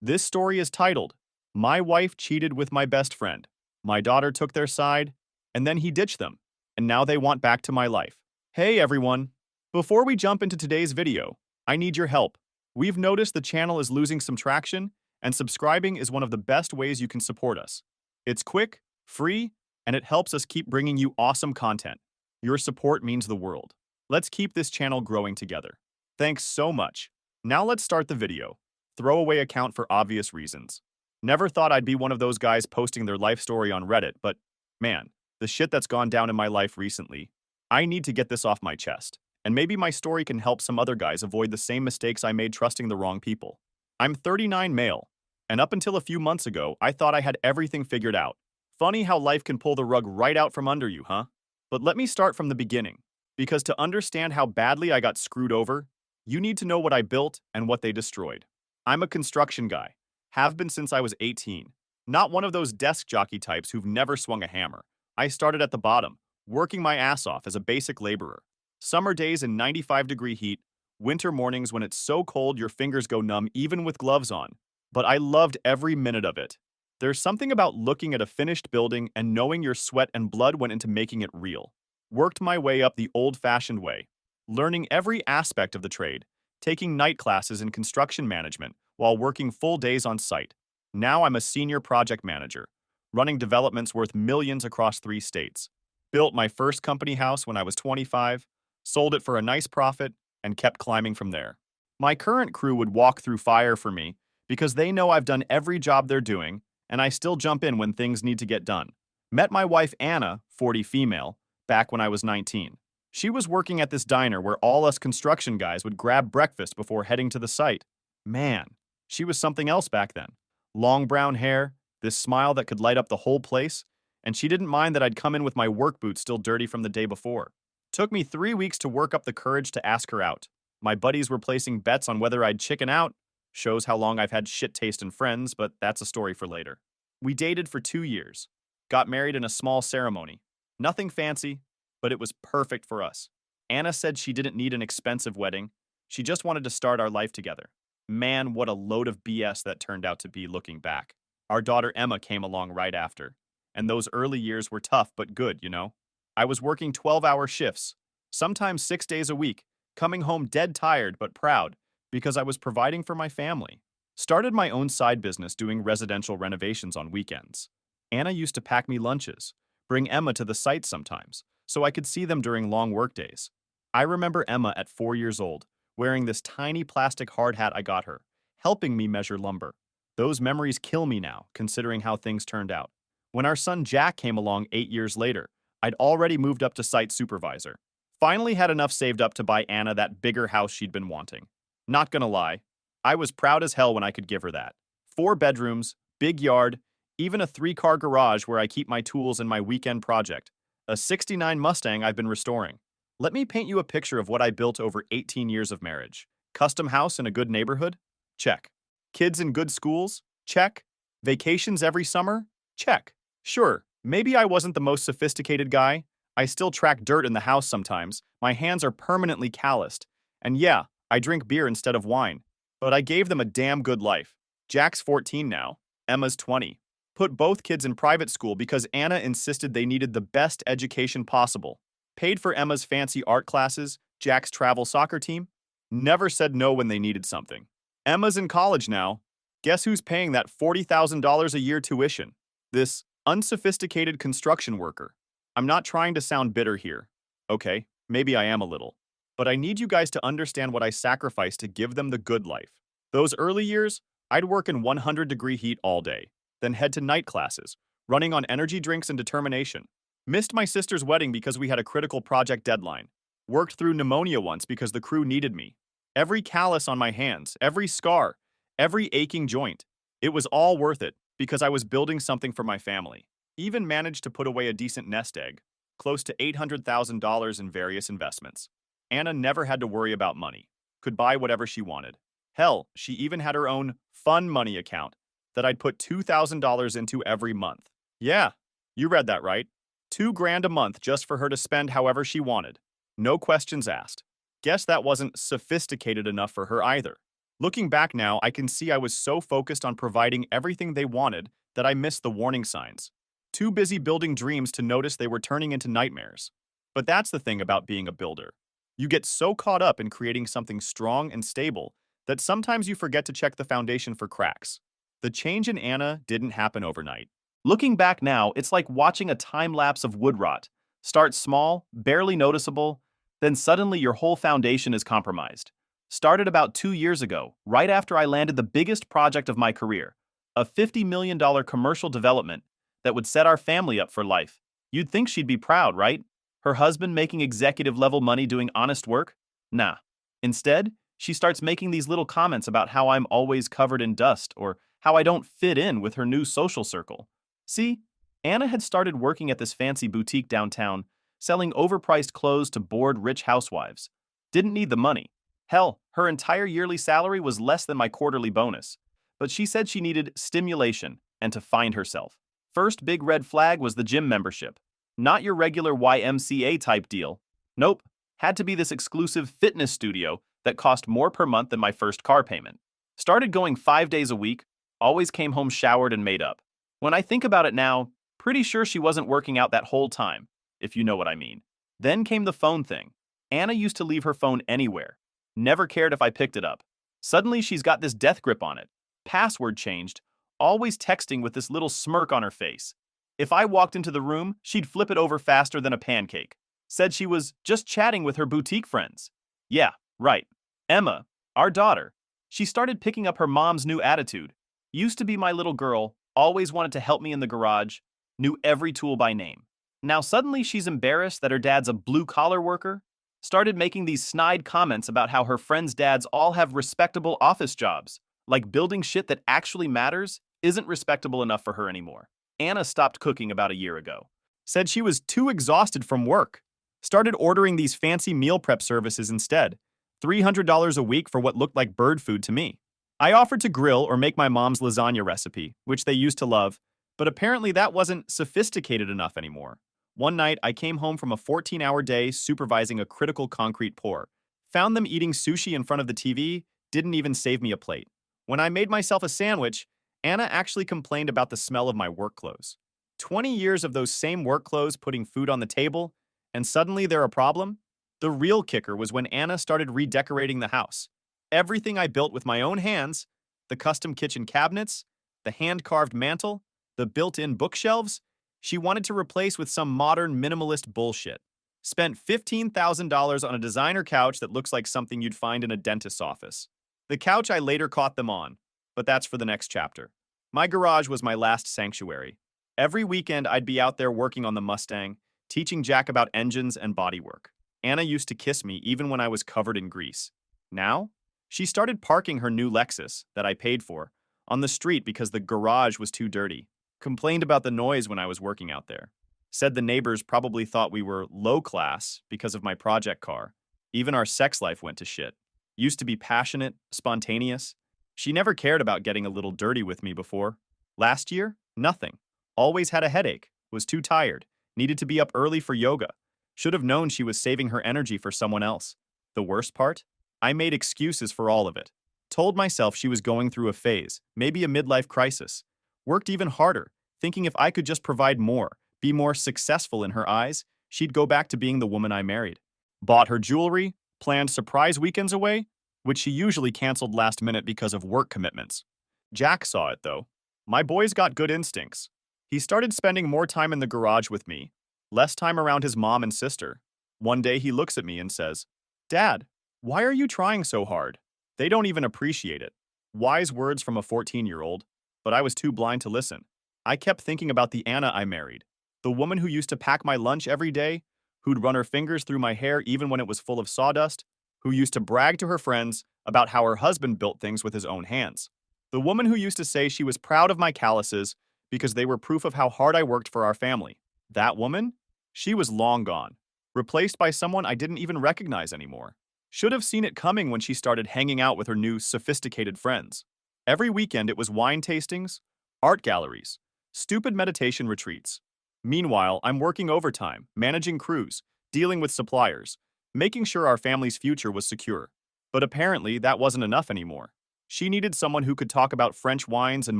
This story is titled, My Wife Cheated with My Best Friend. My daughter took their side, and then he ditched them, and now they want back to my life. Hey everyone! Before we jump into today's video, I need your help. We've noticed the channel is losing some traction, and subscribing is one of the best ways you can support us. It's quick, free, and it helps us keep bringing you awesome content. Your support means the world. Let's keep this channel growing together. Thanks so much. Now let's start the video. Throwaway account for obvious reasons. Never thought I'd be one of those guys posting their life story on Reddit, but man, the shit that's gone down in my life recently. I need to get this off my chest, and maybe my story can help some other guys avoid the same mistakes I made trusting the wrong people. I'm 39 male, and up until a few months ago, I thought I had everything figured out. Funny how life can pull the rug right out from under you, huh? But let me start from the beginning, because to understand how badly I got screwed over, you need to know what I built and what they destroyed. I'm a construction guy, have been since I was 18. Not one of those desk jockey types who've never swung a hammer. I started at the bottom, working my ass off as a basic laborer. Summer days in 95-degree heat, winter mornings when it's so cold your fingers go numb even with gloves on. But I loved every minute of it. There's something about looking at a finished building and knowing your sweat and blood went into making it real. Worked my way up the old-fashioned way, learning every aspect of the trade, taking night classes in construction management while working full days on site. Now I'm a senior project manager, running developments worth millions across 3 states. Built my first company house when I was 25, sold it for a nice profit, and kept climbing from there. My current crew would walk through fire for me because they know I've done every job they're doing, and I still jump in when things need to get done. Met my wife Anna, 40 female, back when I was 19. She was working at this diner where all us construction guys would grab breakfast before heading to the site. Man, she was something else back then. Long brown hair, this smile that could light up the whole place, and she didn't mind that I'd come in with my work boots still dirty from the day before. Took me 3 weeks to work up the courage to ask her out. My buddies were placing bets on whether I'd chicken out. Shows how long I've had shit taste in friends, but that's a story for later. We dated for 2 years. Got married in a small ceremony. Nothing fancy, but it was perfect for us. Anna said she didn't need an expensive wedding. She just wanted to start our life together. Man, what a load of BS that turned out to be looking back. Our daughter Emma came along right after. And those early years were tough but good, you know? I was working 12-hour shifts, sometimes 6 days a week, coming home dead tired but proud because I was providing for my family. Started my own side business doing residential renovations on weekends. Anna used to pack me lunches, bring Emma to the site sometimes, so I could see them during long workdays. I remember Emma at 4 years old, wearing this tiny plastic hard hat I got her, helping me measure lumber. Those memories kill me now, considering how things turned out. When our son Jack came along 8 years later, I'd already moved up to site supervisor. Finally had enough saved up to buy Anna that bigger house she'd been wanting. Not gonna lie, I was proud as hell when I could give her that. 4 bedrooms, big yard, even a 3-car garage where I keep my tools and my weekend project. A '69 Mustang I've been restoring. Let me paint you a picture of what I built over 18 years of marriage. Custom house in a good neighborhood? Check. Kids in good schools? Check. Vacations every summer? Check. Sure, maybe I wasn't the most sophisticated guy. I still track dirt in the house sometimes. My hands are permanently calloused. And yeah, I drink beer instead of wine. But I gave them a damn good life. Jack's 14 now. Emma's 20. Put both kids in private school because Anna insisted they needed the best education possible. Paid for Emma's fancy art classes, Jack's travel soccer team. Never said no when they needed something. Emma's in college now. Guess who's paying that $40,000 a year tuition? This unsophisticated construction worker. I'm not trying to sound bitter here. Okay, maybe I am a little. But I need you guys to understand what I sacrificed to give them the good life. Those early years, I'd work in 100-degree heat all day, then head to night classes, running on energy drinks and determination. Missed my sister's wedding because we had a critical project deadline. Worked through pneumonia once because the crew needed me. Every callus on my hands, every scar, every aching joint. It was all worth it because I was building something for my family. Even managed to put away a decent nest egg, close to $800,000 in various investments. Anna never had to worry about money. Could buy whatever she wanted. Hell, she even had her own fun money account that I'd put $2,000 into every month. Yeah, you read that right. $2,000 a month just for her to spend however she wanted. No questions asked. Guess that wasn't sophisticated enough for her either. Looking back now, I can see I was so focused on providing everything they wanted that I missed the warning signs. Too busy building dreams to notice they were turning into nightmares. But that's the thing about being a builder. You get so caught up in creating something strong and stable that sometimes you forget to check the foundation for cracks. The change in Anna didn't happen overnight. Looking back now, it's like watching a time lapse of wood rot. Start small, barely noticeable, then suddenly your whole foundation is compromised. Started about 2 years ago, right after I landed the biggest project of my career, a $50 million commercial development that would set our family up for life. You'd think she'd be proud, right? Her husband making executive level money doing honest work? Nah. Instead, she starts making these little comments about how I'm always covered in dust or how I don't fit in with her new social circle. See, Anna had started working at this fancy boutique downtown, selling overpriced clothes to bored rich housewives. Didn't need the money. Hell, her entire yearly salary was less than my quarterly bonus. But she said she needed stimulation and to find herself. First big red flag was the gym membership. Not your regular YMCA type deal. Nope, had to be this exclusive fitness studio that cost more per month than my first car payment. Started going 5 days a week, always came home showered and made up. When I think about it now, pretty sure she wasn't working out that whole time, if you know what I mean. Then came the phone thing. Anna used to leave her phone anywhere. Never cared if I picked it up. Suddenly she's got this death grip on it. Password changed, always texting with this little smirk on her face. If I walked into the room, she'd flip it over faster than a pancake. Said she was just chatting with her boutique friends. Yeah, right. Emma, our daughter. She started picking up her mom's new attitude. Used to be my little girl, always wanted to help me in the garage, knew every tool by name. Now suddenly she's embarrassed that her dad's a blue-collar worker. Started making these snide comments about how her friends' dads all have respectable office jobs. Like building shit that actually matters isn't respectable enough for her anymore. Anna stopped cooking about a year ago. Said she was too exhausted from work. Started ordering these fancy meal prep services instead. $300 a week for what looked like bird food to me. I offered to grill or make my mom's lasagna recipe, which they used to love, but apparently that wasn't sophisticated enough anymore. One night, I came home from a 14-hour day supervising a critical concrete pour. Found them eating sushi in front of the TV, didn't even save me a plate. When I made myself a sandwich, Anna actually complained about the smell of my work clothes. 20 years of those same work clothes putting food on the table, and suddenly they're a problem? The real kicker was when Anna started redecorating the house. Everything I built with my own hands, the custom kitchen cabinets, the hand-carved mantle, the built-in bookshelves, she wanted to replace with some modern minimalist bullshit. Spent $15,000 on a designer couch that looks like something you'd find in a dentist's office. The couch I later caught them on, but that's for the next chapter. My garage was my last sanctuary. Every weekend I'd be out there working on the Mustang, teaching Jack about engines and bodywork. Anna used to kiss me even when I was covered in grease. Now, she started parking her new Lexus, that I paid for, on the street because the garage was too dirty. Complained about the noise when I was working out there. Said the neighbors probably thought we were low class because of my project car. Even our sex life went to shit. Used to be passionate, spontaneous. She never cared about getting a little dirty with me before. Last year, nothing. Always had a headache, was too tired, needed to be up early for yoga. Should have known she was saving her energy for someone else. The worst part? I made excuses for all of it. Told myself she was going through a phase, maybe a midlife crisis. Worked even harder, thinking if I could just provide more, be more successful in her eyes, she'd go back to being the woman I married. Bought her jewelry, planned surprise weekends away, which she usually canceled last minute because of work commitments. Jack saw it, though. My boy's got good instincts. He started spending more time in the garage with me, less time around his mom and sister. One day he looks at me and says, "Dad, why are you trying so hard?" They don't even appreciate it. Wise words from a 14-year-old, but I was too blind to listen. I kept thinking about the Anna I married, the woman who used to pack my lunch every day, who'd run her fingers through my hair even when it was full of sawdust, who used to brag to her friends about how her husband built things with his own hands. The woman who used to say she was proud of my calluses because they were proof of how hard I worked for our family. That woman? She was long gone, replaced by someone I didn't even recognize anymore. Should have seen it coming when she started hanging out with her new sophisticated friends. Every weekend it was wine tastings, art galleries, stupid meditation retreats. Meanwhile, I'm working overtime, managing crews, dealing with suppliers, making sure our family's future was secure. But apparently that wasn't enough anymore. She needed someone who could talk about French wines and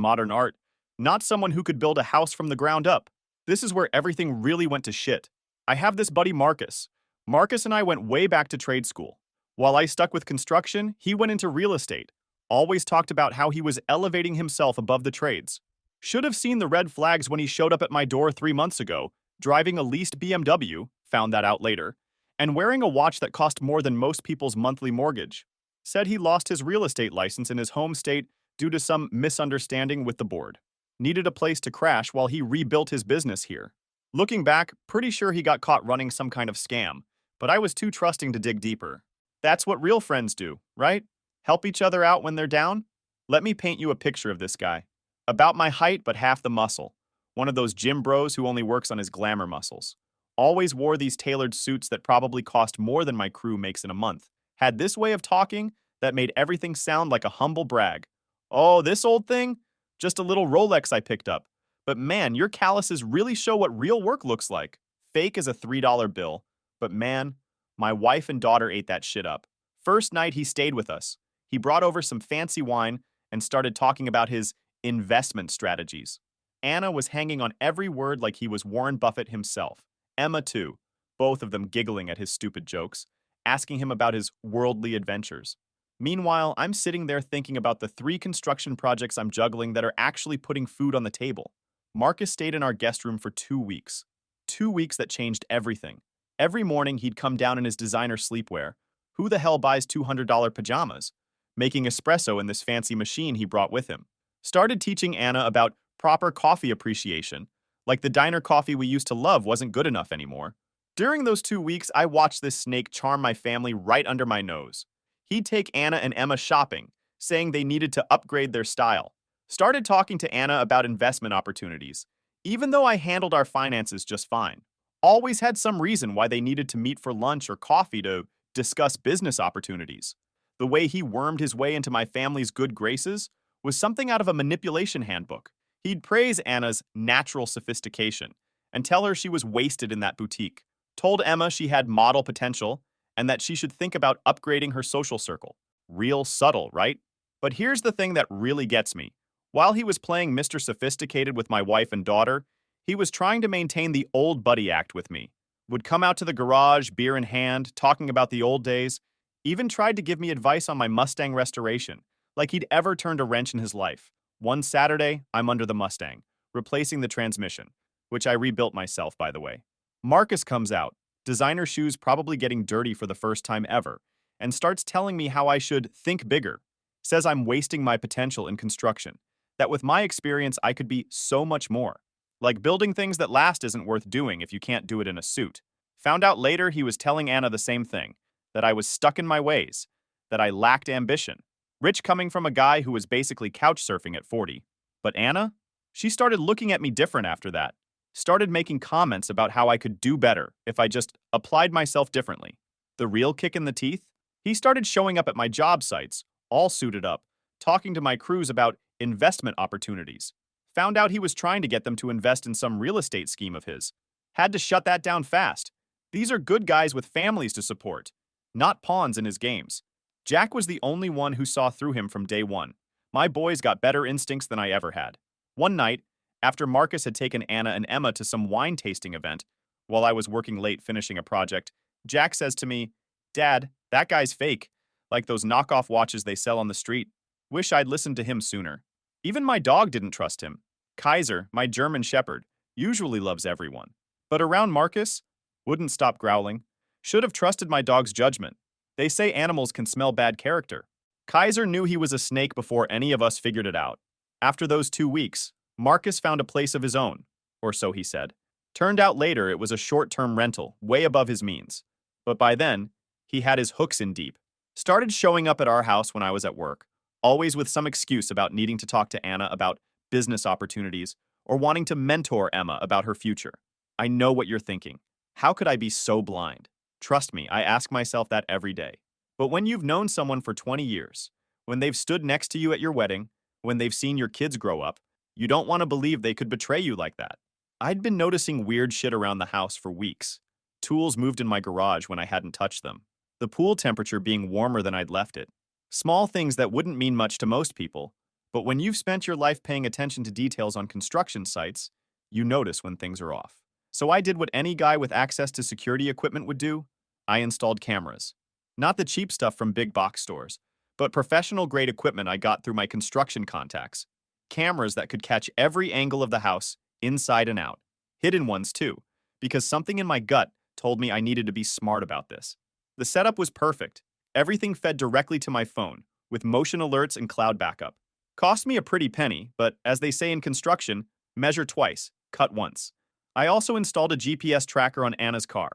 modern art, not someone who could build a house from the ground up. This is where everything really went to shit. I have this buddy Marcus. Marcus and I went way back to trade school. While I stuck with construction, he went into real estate. Always talked about how he was elevating himself above the trades. Should have seen the red flags when he showed up at my door 3 months ago, driving a leased BMW, found that out later, and wearing a watch that cost more than most people's monthly mortgage. Said he lost his real estate license in his home state due to some misunderstanding with the board. Needed a place to crash while he rebuilt his business here. Looking back, pretty sure he got caught running some kind of scam, but I was too trusting to dig deeper. That's what real friends do, right? Help each other out when they're down? Let me paint you a picture of this guy. About my height, but half the muscle. One of those gym bros who only works on his glamour muscles. Always wore these tailored suits that probably cost more than my crew makes in a month. Had this way of talking that made everything sound like a humble brag. Oh, this old thing? Just a little Rolex I picked up. But man, your calluses really show what real work looks like. Fake as a $3 bill. But man, my wife and daughter ate that shit up. First night he stayed with us. He brought over some fancy wine and started talking about his investment strategies. Anna was hanging on every word like he was Warren Buffett himself. Emma too, both of them giggling at his stupid jokes, asking him about his worldly adventures. Meanwhile, I'm sitting there thinking about the 3 construction projects I'm juggling that are actually putting food on the table. Marcus stayed in our guest room for 2 weeks. 2 weeks that changed everything. Every morning he'd come down in his designer sleepwear. Who the hell buys $200 pajamas? Making espresso in this fancy machine he brought with him. Started teaching Anna about proper coffee appreciation, like the diner coffee we used to love wasn't good enough anymore. During those 2 weeks, I watched this snake charm my family right under my nose. He'd take Anna and Emma shopping, saying they needed to upgrade their style. Started talking to Anna about investment opportunities, even though I handled our finances just fine. Always had some reason why they needed to meet for lunch or coffee to discuss business opportunities. The way he wormed his way into my family's good graces was something out of a manipulation handbook. He'd praise Anna's natural sophistication and tell her she was wasted in that boutique. Told Emma she had model potential and that she should think about upgrading her social circle. Real subtle, right? But here's the thing that really gets me. While he was playing Mr. Sophisticated with my wife and daughter, he was trying to maintain the old buddy act with me. Would come out to the garage, beer in hand, talking about the old days, even tried to give me advice on my Mustang restoration, like he'd ever turned a wrench in his life. One Saturday, I'm under the Mustang, replacing the transmission, which I rebuilt myself, by the way. Marcus comes out, designer shoes probably getting dirty for the first time ever, and starts telling me how I should think bigger. Says I'm wasting my potential in construction, that with my experience I could be so much more. Like building things that last isn't worth doing if you can't do it in a suit. Found out later he was telling Anna the same thing, that I was stuck in my ways, that I lacked ambition. Rich coming from a guy who was basically couch surfing at 40. But Anna? She started looking at me different after that. Started making comments about how I could do better if I just applied myself differently. The real kick in the teeth? He started showing up at my job sites, all suited up, talking to my crews about investment opportunities. Found out he was trying to get them to invest in some real estate scheme of his. Had to shut that down fast. These are good guys with families to support, not pawns in his games. Jack was the only one who saw through him from day one. My boys got better instincts than I ever had. One night, after Marcus had taken Anna and Emma to some wine tasting event, while I was working late finishing a project, Jack says to me, "Dad, that guy's fake, like those knockoff watches they sell on the street. Wish I'd listened to him sooner." Even my dog didn't trust him. Kaiser, my German shepherd, usually loves everyone. But around Marcus, wouldn't stop growling. Should have trusted my dog's judgment. They say animals can smell bad character. Kaiser knew he was a snake before any of us figured it out. After those 2 weeks, Marcus found a place of his own, or so he said. Turned out later it was a short-term rental, way above his means. But by then, he had his hooks in deep. Started showing up at our house when I was at work, always with some excuse about needing to talk to Anna about business opportunities or wanting to mentor Emma about her future. I know what you're thinking. How could I be so blind? Trust me, I ask myself that every day. But when you've known someone for 20 years, when they've stood next to you at your wedding, when they've seen your kids grow up, you don't want to believe they could betray you like that. I'd been noticing weird shit around the house for weeks. Tools moved in my garage when I hadn't touched them. The pool temperature being warmer than I'd left it. Small things that wouldn't mean much to most people, but when you've spent your life paying attention to details on construction sites, you notice when things are off. So I did what any guy with access to security equipment would do. I installed cameras. Not the cheap stuff from big box stores, but professional grade equipment I got through my construction contacts. Cameras that could catch every angle of the house, inside and out. Hidden ones too, because something in my gut told me I needed to be smart about this. The setup was perfect. Everything fed directly to my phone, with motion alerts and cloud backup. Cost me a pretty penny, but as they say in construction, measure twice, cut once. I also installed a GPS tracker on Anna's car.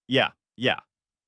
Yeah,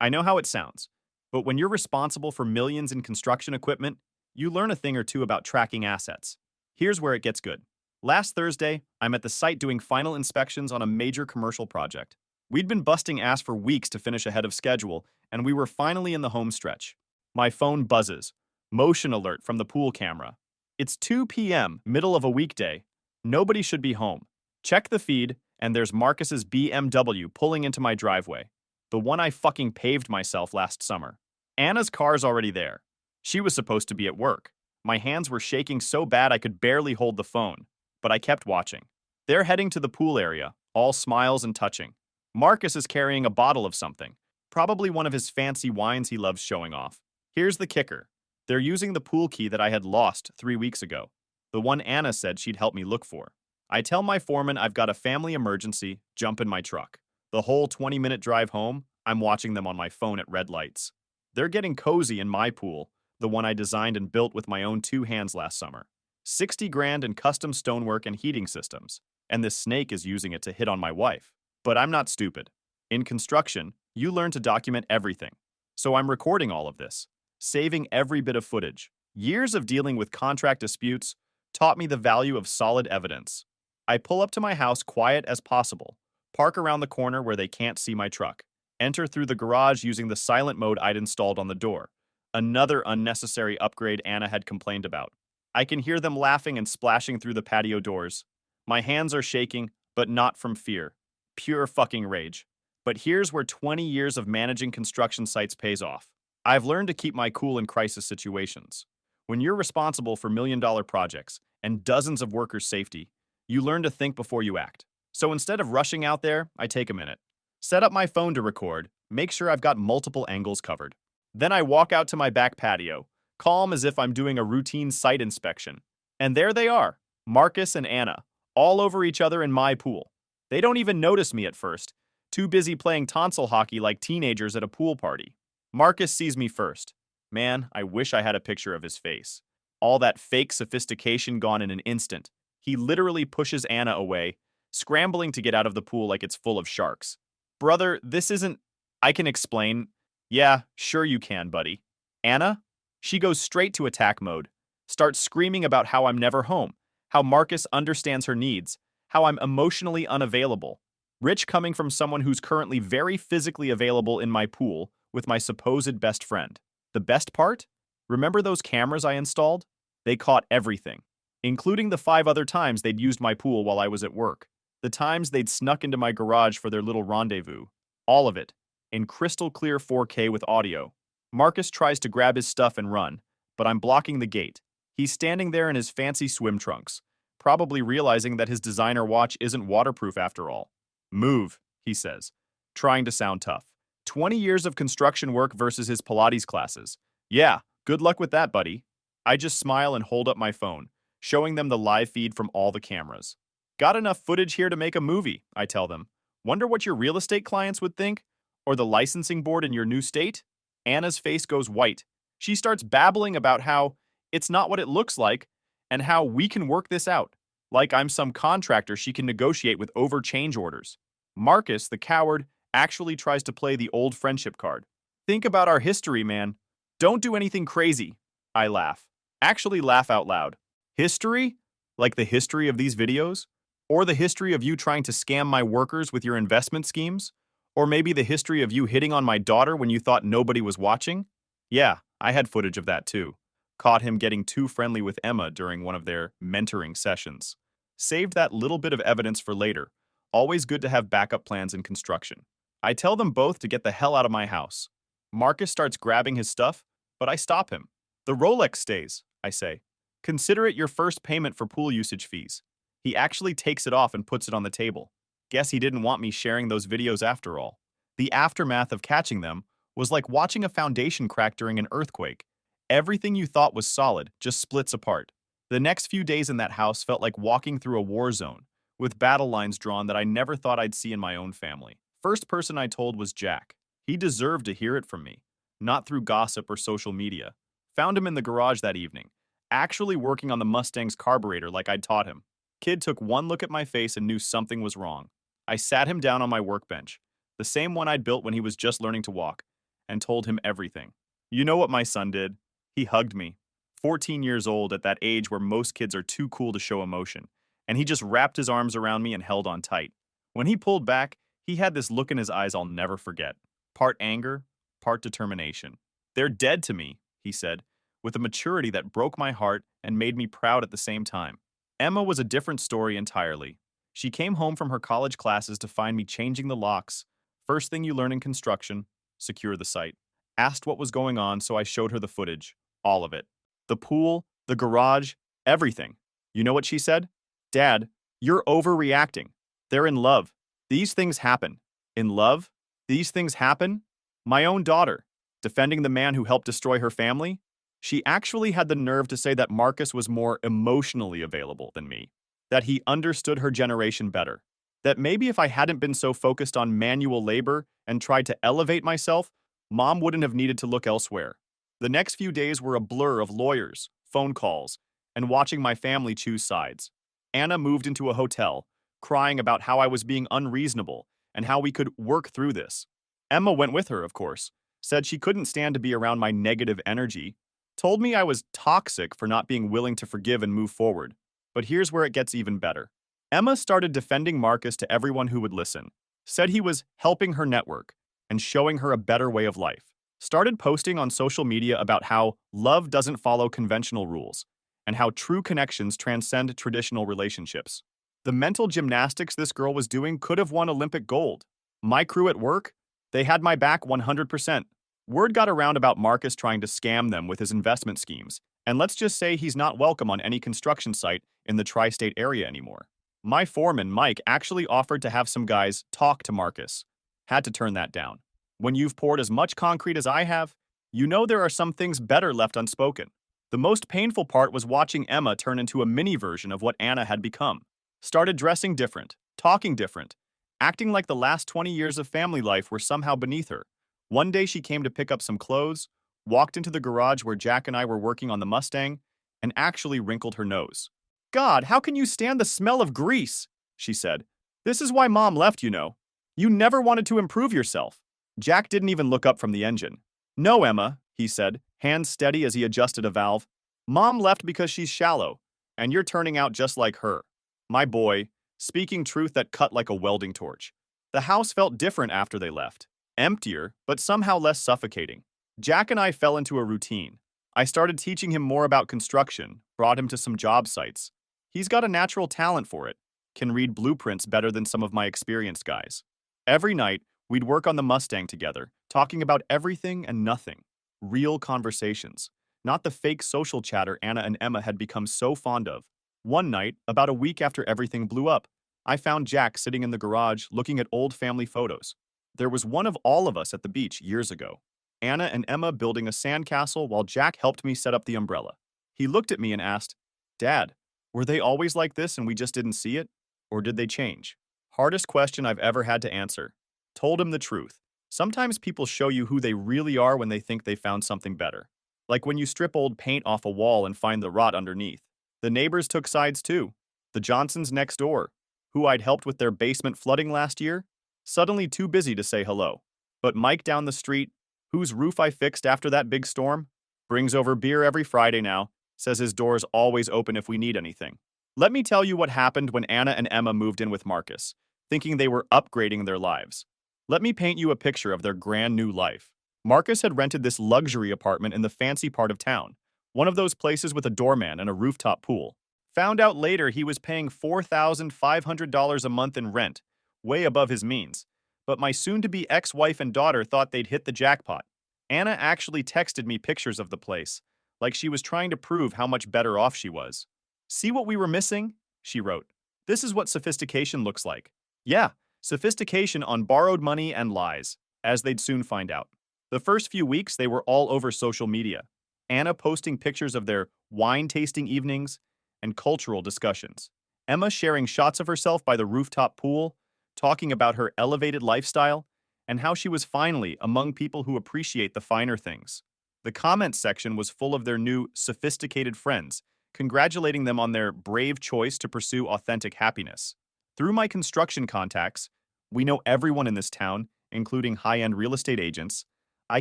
I know how it sounds. But when you're responsible for millions in construction equipment, you learn a thing or two about tracking assets. Here's where it gets good. Last Thursday, I'm at the site doing final inspections on a major commercial project. We'd been busting ass for weeks to finish ahead of schedule, and we were finally in the home stretch. My phone buzzes. Motion alert from the pool camera. It's 2 p.m., middle of a weekday. Nobody should be home. Check the feed, and there's Marcus's BMW pulling into my driveway. The one I fucking paved myself last summer. Anna's car's already there. She was supposed to be at work. My hands were shaking so bad I could barely hold the phone, but I kept watching. They're heading to the pool area, all smiles and touching. Marcus is carrying a bottle of something, probably one of his fancy wines he loves showing off. Here's the kicker. They're using the pool key that I had lost 3 weeks ago, the one Anna said she'd help me look for. I tell my foreman I've got a family emergency, jump in my truck. The whole 20-minute drive home, I'm watching them on my phone at red lights. They're getting cozy in my pool, the one I designed and built with my own 2 hands last summer. 60 grand in custom stonework and heating systems, and this snake is using it to hit on my wife. But I'm not stupid. In construction, you learn to document everything. So I'm recording all of this, saving every bit of footage. Years of dealing with contract disputes taught me the value of solid evidence. I pull up to my house quiet as possible, park around the corner where they can't see my truck, enter through the garage using the silent mode I'd installed on the door. Another unnecessary upgrade Anna had complained about. I can hear them laughing and splashing through the patio doors. My hands are shaking, but not from fear. Pure fucking rage. But here's where 20 years of managing construction sites pays off. I've learned to keep my cool in crisis situations. When you're responsible for million-dollar projects and dozens of workers' safety, you learn to think before you act. So instead of rushing out there, I take a minute. Set up my phone to record, make sure I've got multiple angles covered. Then I walk out to my back patio, calm as if I'm doing a routine site inspection. And there they are, Marcus and Anna, all over each other in my pool. They don't even notice me at first, too busy playing tonsil hockey like teenagers at a pool party. Marcus sees me first. Man, I wish I had a picture of his face. All that fake sophistication gone in an instant. He literally pushes Anna away, scrambling to get out of the pool like it's full of sharks. Brother, this isn't... I can explain. Yeah, sure you can, buddy. Anna? She goes straight to attack mode. Starts screaming about how I'm never home, how Marcus understands her needs, how I'm emotionally unavailable. Rich coming from someone who's currently very physically available in my pool with my supposed best friend. The best part? Remember those cameras I installed? They caught everything, including the 5 other times they'd used my pool while I was at work. The times they'd snuck into my garage for their little rendezvous. All of it, in crystal clear 4K with audio. Marcus tries to grab his stuff and run, but I'm blocking the gate. He's standing there in his fancy swim trunks, probably realizing that his designer watch isn't waterproof after all. Move, he says, trying to sound tough. 20 years of construction work versus his Pilates classes. Yeah, good luck with that, buddy. I just smile and hold up my phone, showing them the live feed from all the cameras. Got enough footage here to make a movie, I tell them. Wonder what your real estate clients would think? Or the licensing board in your new state? Anna's face goes white. She starts babbling about how it's not what it looks like and how we can work this out. Like I'm some contractor she can negotiate with over change orders. Marcus, the coward, actually tries to play the old friendship card. Think about our history, man. Don't do anything crazy. I laugh. Actually laugh out loud. History? Like the history of these videos? Or the history of you trying to scam my workers with your investment schemes? Or maybe the history of you hitting on my daughter when you thought nobody was watching? Yeah, I had footage of that too. Caught him getting too friendly with Emma during one of their mentoring sessions. Saved that little bit of evidence for later. Always good to have backup plans in construction. I tell them both to get the hell out of my house. Marcus starts grabbing his stuff, but I stop him. The Rolex stays, I say. Consider it your first payment for pool usage fees. He actually takes it off and puts it on the table. Guess he didn't want me sharing those videos after all. The aftermath of catching them was like watching a foundation crack during an earthquake. Everything you thought was solid just splits apart. The next few days in that house felt like walking through a war zone, with battle lines drawn that I never thought I'd see in my own family. First person I told was Jack. He deserved to hear it from me, not through gossip or social media. Found him in the garage that evening, actually working on the Mustang's carburetor like I'd taught him. Kid took one look at my face and knew something was wrong. I sat him down on my workbench, the same one I'd built when he was just learning to walk, and told him everything. You know what my son did? He hugged me. 14 years old at that age where most kids are too cool to show emotion, and he just wrapped his arms around me and held on tight. When he pulled back, he had this look in his eyes I'll never forget. Part anger, part determination. They're dead to me, he said, with a maturity that broke my heart and made me proud at the same time. Emma was a different story entirely. She came home from her college classes to find me changing the locks. First thing you learn in construction, secure the site. Asked what was going on, so I showed her the footage. All of it. The pool, the garage, everything. You know what she said? Dad, you're overreacting. They're in love. These things happen. In love? These things happen? My own daughter, defending the man who helped destroy her family? She actually had the nerve to say that Marcus was more emotionally available than me, that he understood her generation better, that maybe if I hadn't been so focused on manual labor and tried to elevate myself, Mom wouldn't have needed to look elsewhere. The next few days were a blur of lawyers, phone calls, and watching my family choose sides. Anna moved into a hotel, crying about how I was being unreasonable and how we could work through this. Emma went with her, of course, said she couldn't stand to be around my negative energy, told me I was toxic for not being willing to forgive and move forward. But here's where it gets even better. Emma started defending Marcus to everyone who would listen, said he was helping her network and showing her a better way of life. Started posting on social media about how love doesn't follow conventional rules and how true connections transcend traditional relationships. The mental gymnastics this girl was doing could have won Olympic gold. My crew at work, they had my back 100%. Word got around about Marcus trying to scam them with his investment schemes, and let's just say he's not welcome on any construction site in the tri-state area anymore. My foreman, Mike, actually offered to have some guys talk to Marcus. Had to turn that down. When you've poured as much concrete as I have, you know there are some things better left unspoken. The most painful part was watching Emma turn into a mini version of what Anna had become. Started dressing different, talking different, acting like the last 20 years of family life were somehow beneath her. One day she came to pick up some clothes, walked into the garage where Jack and I were working on the Mustang, and actually wrinkled her nose. God, how can you stand the smell of grease? She said. This is why Mom left, you know. You never wanted to improve yourself. Jack didn't even look up from the engine. No, Emma, he said, hands steady as he adjusted a valve. Mom left because she's shallow, and you're turning out just like her. My boy, speaking truth that cut like a welding torch. The house felt different after they left. Emptier, but somehow less suffocating. Jack and I fell into a routine. I started teaching him more about construction, brought him to some job sites. He's got a natural talent for it, can read blueprints better than some of my experienced guys. Every night, we'd work on the Mustang together, talking about everything and nothing. Real conversations, not the fake social chatter Anna and Emma had become so fond of. One night, about a week after everything blew up, I found Jack sitting in the garage looking at old family photos. There was one of all of us at the beach years ago. Anna and Emma building a sandcastle while Jack helped me set up the umbrella. He looked at me and asked, Dad, were they always like this and we just didn't see it? Or did they change? Hardest question I've ever had to answer. Told him the truth. Sometimes people show you who they really are when they think they found something better. Like when you strip old paint off a wall and find the rot underneath. The neighbors took sides too. The Johnsons next door, who I'd helped with their basement flooding last year, suddenly too busy to say hello. But Mike down the street, whose roof I fixed after that big storm, brings over beer every Friday now, says his door's always open if we need anything. Let me tell you what happened when Anna and Emma moved in with Marcus, thinking they were upgrading their lives. Let me paint you a picture of their grand new life. Marcus had rented this luxury apartment in the fancy part of town, one of those places with a doorman and a rooftop pool. Found out later he was paying $4,500 a month in rent, way above his means. But my soon-to-be ex-wife and daughter thought they'd hit the jackpot. Anna actually texted me pictures of the place, like she was trying to prove how much better off she was. See what we were missing? She wrote. This is what sophistication looks like. Yeah, sophistication on borrowed money and lies, as they'd soon find out. The first few weeks, they were all over social media. Anna posting pictures of their wine tasting evenings and cultural discussions. Emma sharing shots of herself by the rooftop pool, talking about her elevated lifestyle, and how she was finally among people who appreciate the finer things. The comments section was full of their new, sophisticated friends, congratulating them on their brave choice to pursue authentic happiness. Through my construction contacts, we know everyone in this town, including high-end real estate agents. I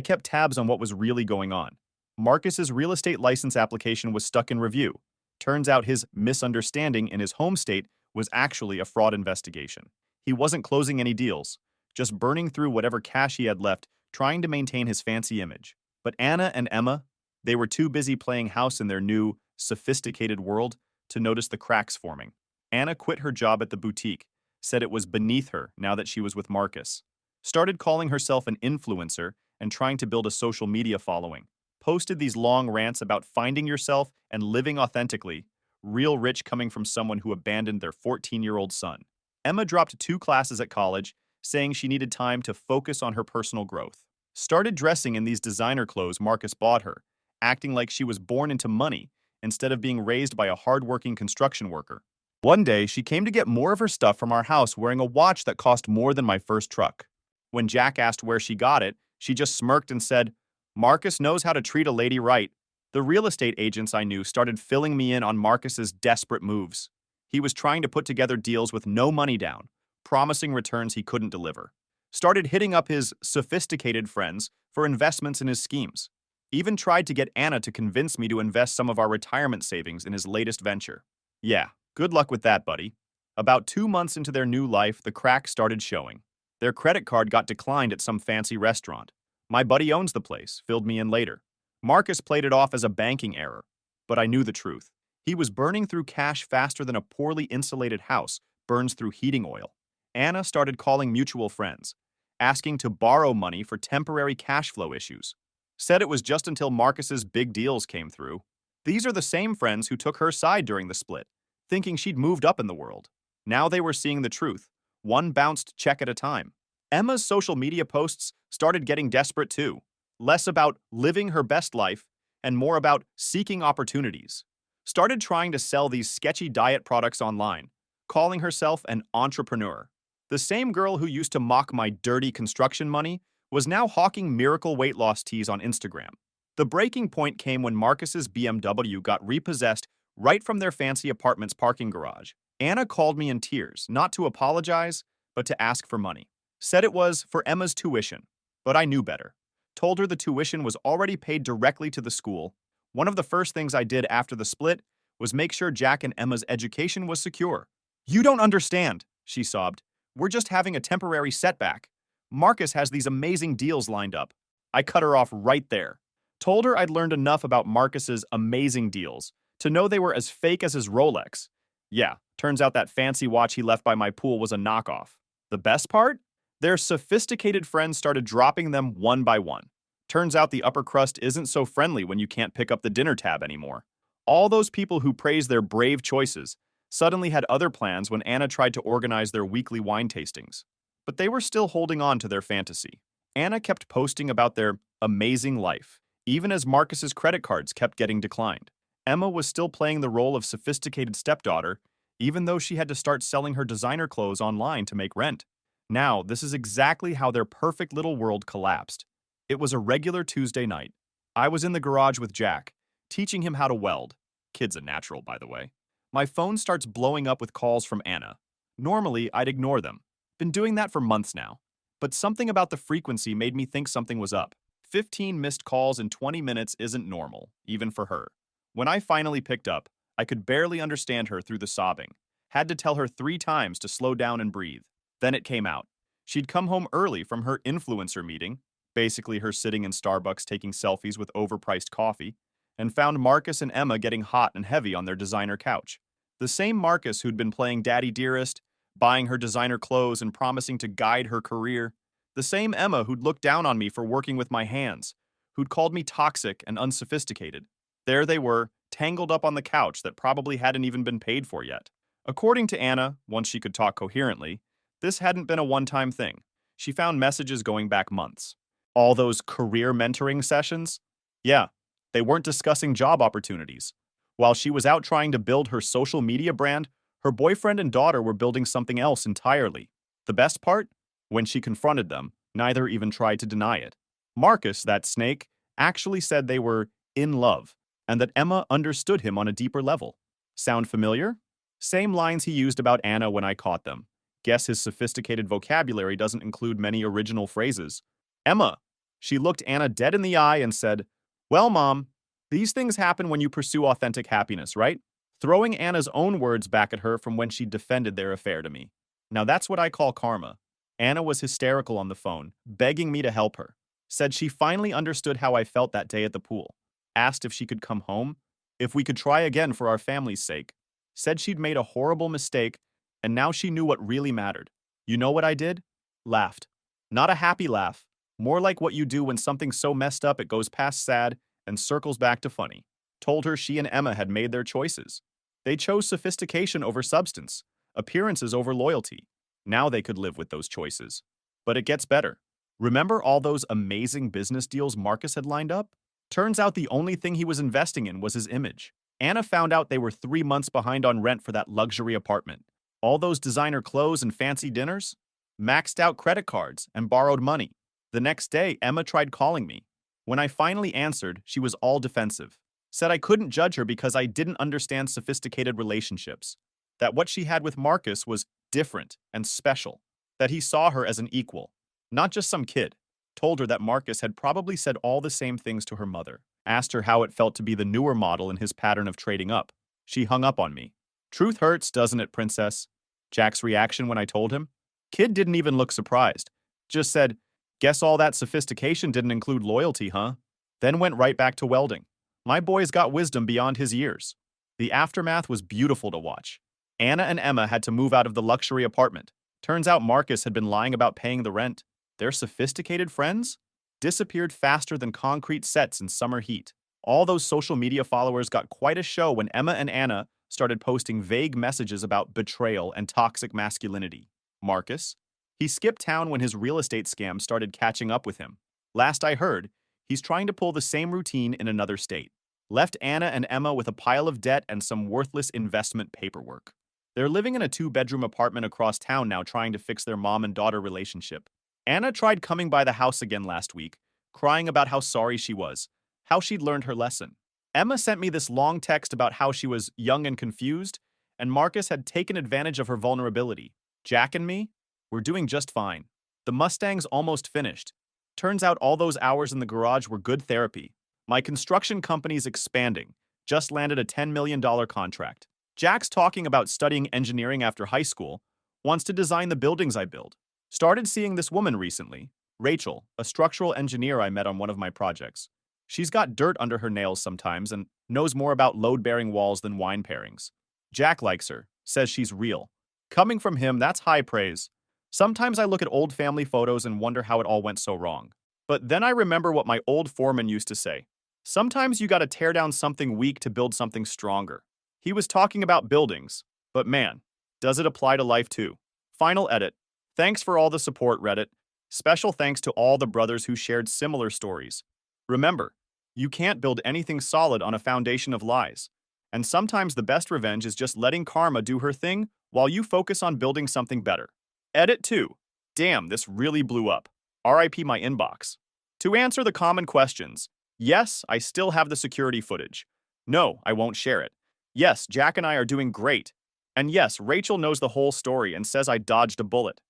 kept tabs on what was really going on. Marcus's real estate license application was stuck in review. Turns out his misunderstanding in his home state was actually a fraud investigation. He wasn't closing any deals, just burning through whatever cash he had left, trying to maintain his fancy image. But Anna and Emma, they were too busy playing house in their new, sophisticated world to notice the cracks forming. Anna quit her job at the boutique, said it was beneath her now that she was with Marcus. Started calling herself an influencer and trying to build a social media following. Posted these long rants about finding yourself and living authentically, real rich coming from someone who abandoned their 14-year-old son. Emma dropped 2 classes at college, saying she needed time to focus on her personal growth. Started dressing in these designer clothes Marcus bought her, acting like she was born into money instead of being raised by a hardworking construction worker. One day, she came to get more of her stuff from our house wearing a watch that cost more than my first truck. When Jack asked where she got it, she just smirked and said, Marcus knows how to treat a lady right. The real estate agents I knew started filling me in on Marcus's desperate moves. He was trying to put together deals with no money down, promising returns he couldn't deliver. Started hitting up his sophisticated friends for investments in his schemes. Even tried to get Anna to convince me to invest some of our retirement savings in his latest venture. Yeah, good luck with that, buddy. About 2 months into their new life, the cracks started showing. Their credit card got declined at some fancy restaurant. My buddy owns the place, filled me in later. Marcus played it off as a banking error, but I knew the truth. He was burning through cash faster than a poorly insulated house burns through heating oil. Anna started calling mutual friends, asking to borrow money for temporary cash flow issues. Said it was just until Marcus's big deals came through. These are the same friends who took her side during the split, thinking she'd moved up in the world. Now they were seeing the truth, one bounced check at a time. Emma's social media posts started getting desperate too, less about living her best life and more about seeking opportunities. Started trying to sell these sketchy diet products online, calling herself an entrepreneur. The same girl who used to mock my dirty construction money was now hawking miracle weight loss teas on Instagram. The breaking point came when Marcus's BMW got repossessed right from their fancy apartment's parking garage. Anna called me in tears, not to apologize, but to ask for money. Said it was for Emma's tuition, but I knew better. Told her the tuition was already paid directly to the school. One of the first things I did after the split was make sure Jack and Emma's education was secure. You don't understand, she sobbed. We're just having a temporary setback. Marcus has these amazing deals lined up. I cut her off right there. Told her I'd learned enough about Marcus's amazing deals to know they were as fake as his Rolex. Yeah, turns out that fancy watch he left by my pool was a knockoff. The best part? Their sophisticated friends started dropping them one by one. Turns out the upper crust isn't so friendly when you can't pick up the dinner tab anymore. All those people who praised their brave choices suddenly had other plans when Anna tried to organize their weekly wine tastings. But they were still holding on to their fantasy. Anna kept posting about their amazing life, even as Marcus's credit cards kept getting declined. Emma was still playing the role of sophisticated stepdaughter, even though she had to start selling her designer clothes online to make rent. Now, this is exactly how their perfect little world collapsed. It was a regular Tuesday night. I was in the garage with Jack, teaching him how to weld. Kid's a natural, by the way. My phone starts blowing up with calls from Anna. Normally, I'd ignore them. Been doing that for months now. But something about the frequency made me think something was up. 15 missed calls in 20 minutes isn't normal, even for her. When I finally picked up, I could barely understand her through the sobbing. Had to tell her 3 times to slow down and breathe. Then it came out. She'd come home early from her influencer meeting, basically her sitting in Starbucks taking selfies with overpriced coffee, and found Marcus and Emma getting hot and heavy on their designer couch. The same Marcus who'd been playing Daddy Dearest, buying her designer clothes and promising to guide her career. The same Emma who'd looked down on me for working with my hands, who'd called me toxic and unsophisticated. There they were, tangled up on the couch that probably hadn't even been paid for yet. According to Anna, once she could talk coherently, this hadn't been a one-time thing. She found messages going back months. All those career mentoring sessions? Yeah, they weren't discussing job opportunities. While she was out trying to build her social media brand, her boyfriend and daughter were building something else entirely. The best part? When she confronted them, neither even tried to deny it. Marcus, that snake, actually said they were in love, and that Emma understood him on a deeper level. Sound familiar? Same lines he used about Anna when I caught them. Guess his sophisticated vocabulary doesn't include many original phrases. Emma. She looked Anna dead in the eye and said, "Well, Mom, these things happen when you pursue authentic happiness, right?" Throwing Anna's own words back at her from when she defended their affair to me. Now that's what I call karma. Anna was hysterical on the phone, begging me to help her. Said she finally understood how I felt that day at the pool. Asked if she could come home, if we could try again for our family's sake. Said she'd made a horrible mistake, and now she knew what really mattered. You know what I did? Laughed. Not a happy laugh, more like what you do when something's so messed up it goes past sad and circles back to funny. Told her she and Emma had made their choices. They chose sophistication over substance, appearances over loyalty. Now they could live with those choices. But it gets better. Remember all those amazing business deals Marcus had lined up? Turns out the only thing he was investing in was his image. Anna found out they were 3 months behind on rent for that luxury apartment. All those designer clothes and fancy dinners? Maxed out credit cards and borrowed money. The next day, Emma tried calling me. When I finally answered, she was all defensive. Said I couldn't judge her because I didn't understand sophisticated relationships. That what she had with Marcus was different and special. That he saw her as an equal, not just some kid. Told her that Marcus had probably said all the same things to her mother. Asked her how it felt to be the newer model in his pattern of trading up. She hung up on me. Truth hurts, doesn't it, princess? Jack's reaction when I told him? Kid didn't even look surprised. Just said, "Guess all that sophistication didn't include loyalty, huh?" Then went right back to welding. My boy's got wisdom beyond his years. The aftermath was beautiful to watch. Anna and Emma had to move out of the luxury apartment. Turns out Marcus had been lying about paying the rent. Their sophisticated friends disappeared faster than concrete sets in summer heat. All those social media followers got quite a show when Emma and Anna started posting vague messages about betrayal and toxic masculinity. Marcus? He skipped town when his real estate scam started catching up with him. Last I heard, he's trying to pull the same routine in another state. Left Anna and Emma with a pile of debt and some worthless investment paperwork. They're living in a 2-bedroom apartment across town now trying to fix their mom and daughter relationship. Anna tried coming by the house again last week, crying about how sorry she was, how she'd learned her lesson. Emma sent me this long text about how she was young and confused, and Marcus had taken advantage of her vulnerability. Jack and me? We're doing just fine. The Mustang's almost finished. Turns out all those hours in the garage were good therapy. My construction company's expanding. Just landed a $10 million contract. Jack's talking about studying engineering after high school, wants to design the buildings I build. Started seeing this woman recently, Rachel, a structural engineer I met on one of my projects. She's got dirt under her nails sometimes and knows more about load-bearing walls than wine pairings. Jack likes her, says she's real. Coming from him, that's high praise. Sometimes I look at old family photos and wonder how it all went so wrong. But then I remember what my old foreman used to say. Sometimes you gotta tear down something weak to build something stronger. He was talking about buildings, but man, does it apply to life too? Final edit. Thanks for all the support, Reddit. Special thanks to all the brothers who shared similar stories. Remember, you can't build anything solid on a foundation of lies. And sometimes the best revenge is just letting karma do her thing while you focus on building something better. Edit 2. Damn, this really blew up. RIP my inbox. To answer the common questions, yes, I still have the security footage. No, I won't share it. Yes, Jack and I are doing great. And yes, Rachel knows the whole story and says I dodged a bullet.